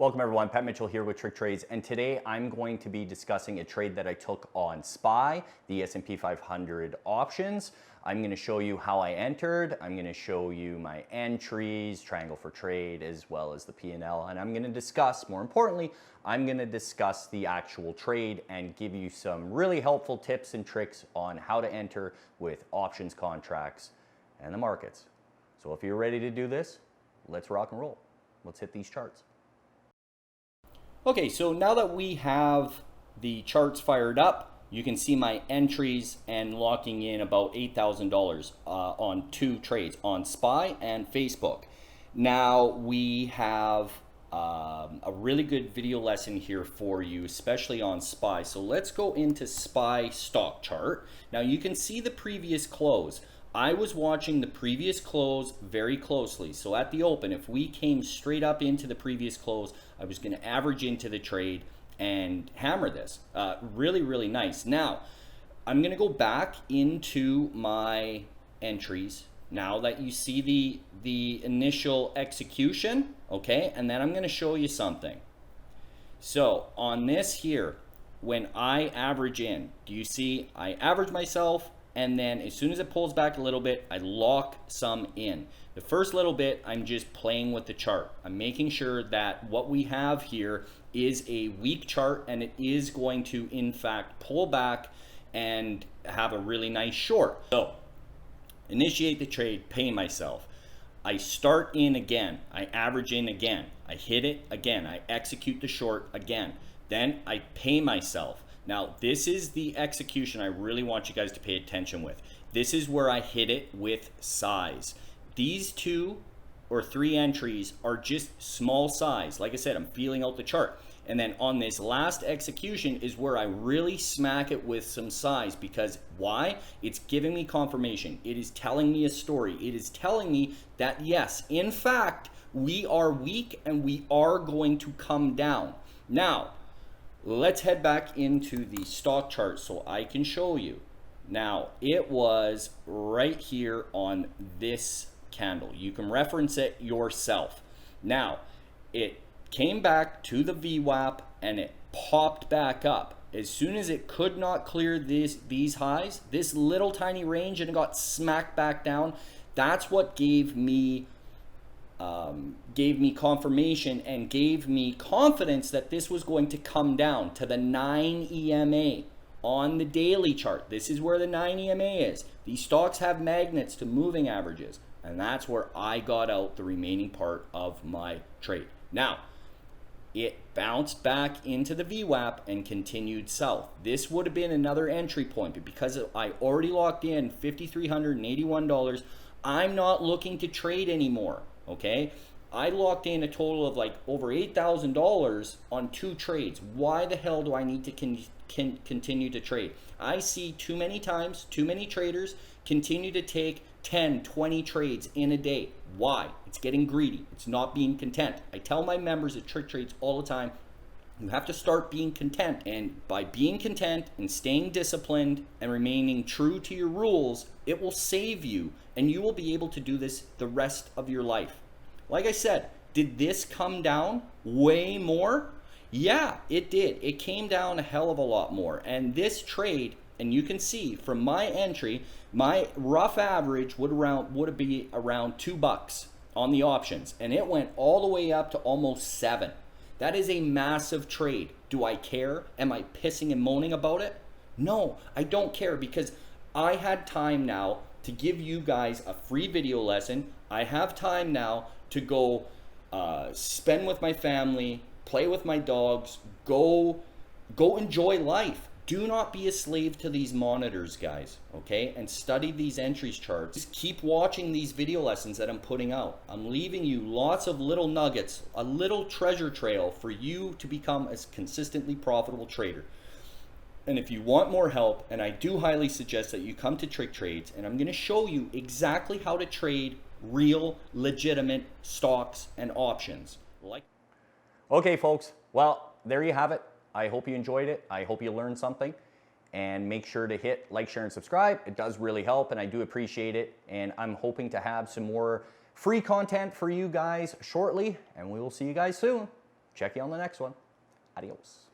Welcome everyone, Pat Mitchell here with Tricktrades, and today I'm going to be discussing a trade that I took on SPY, the S&P 500 options. I'm going to show you how I entered, I'm going to show you my entries, triangle for trade, as well as the P&L, and I'm going to discuss, more importantly, I'm going to discuss the actual trade and give you some really helpful tips and tricks on how to enter with options contracts and the markets. So if you're ready to do this, let's rock and roll. Let's hit these charts. Okay, so now that we have the charts fired up, you can see my entries and locking in about $8,000 on two trades, on SPY and Facebook. Now we have a really good video lesson here for you, especially on SPY. So let's go into SPY stock chart. Now you can see the previous close. I was watching the previous close very closely. So at the open, if we came straight up into the previous close, I was going to average into the trade and hammer this. Really, really nice. Now, I'm going to go back into my entries now that you see the initial execution, okay? And then I'm going to show you something. So on this here, when I average in, do you see I average myself? And then as soon as it pulls back a little bit, I lock some in. The first little bit, I'm just playing with the chart. I'm making sure that what we have here is a weak chart and it is going to, in fact, pull back and have a really nice short. So, initiate the trade, pay myself. I start in again. I average in again. I hit it again. I execute the short again. Then I pay myself. Now, this is the execution I really want you guys to pay attention with. This is where I hit it with size. These 2 or 3 entries are just small size. Like I said, I'm feeling out the chart. And then on this last execution is where I really smack it with some size, because why? It's giving me confirmation. It is telling me a story. It is telling me that yes, in fact, we are weak and we are going to come down. Now, let's head back into the stock chart so I can show you. Now, it was right here on this candle. You can reference it yourself. Now, it came back to the VWAP and it popped back up. As soon as it could not clear these highs, this little tiny range, and it got smacked back down, that's what gave me confirmation and gave me confidence that this was going to come down to the 9 EMA on the daily chart. This is where the 9 EMA is. These stocks have magnets to moving averages, and that's where I got out the remaining part of my trade. Now, it bounced back into the VWAP and continued south. This would have been another entry point, but because I already locked in $5,381, I'm not looking to trade anymore. Okay, I locked in a total of like over $8,000 on 2 trades. Why the hell do I need to continue to trade? I see too many times, too many traders continue to take 10, 20 trades in a day. Why? It's getting greedy. It's not being content. I tell my members at Tricktrades all the time, you have to start being content. And by being content and staying disciplined and remaining true to your rules, it will save you and you will be able to do this the rest of your life. Like I said, did this come down way more? Yeah, it did. It came down a hell of a lot more. And this trade, and you can see from my entry, my rough average would be around $2 on the options. And it went all the way up to almost 7. That is a massive trade. Do I care? Am I pissing and moaning about it? No, I don't care, because I had time now to give you guys a free video lesson. I have time now to go spend with my family, play with my dogs, go enjoy life. Do not be a slave to these monitors, guys, okay? And study these entries charts. Just keep watching these video lessons that I'm putting out. I'm leaving you lots of little nuggets, a little treasure trail for you to become a consistently profitable trader. And if you want more help, and I do highly suggest that you come to Tricktrades, and I'm going to show you exactly how to trade real, legitimate stocks and options. Okay, folks. Well, there you have it. I hope you enjoyed it. I hope you learned something. And make sure to hit like, share, and subscribe. It does really help, and I do appreciate it. And I'm hoping to have some more free content for you guys shortly, and we will see you guys soon. Check you on the next one. Adios.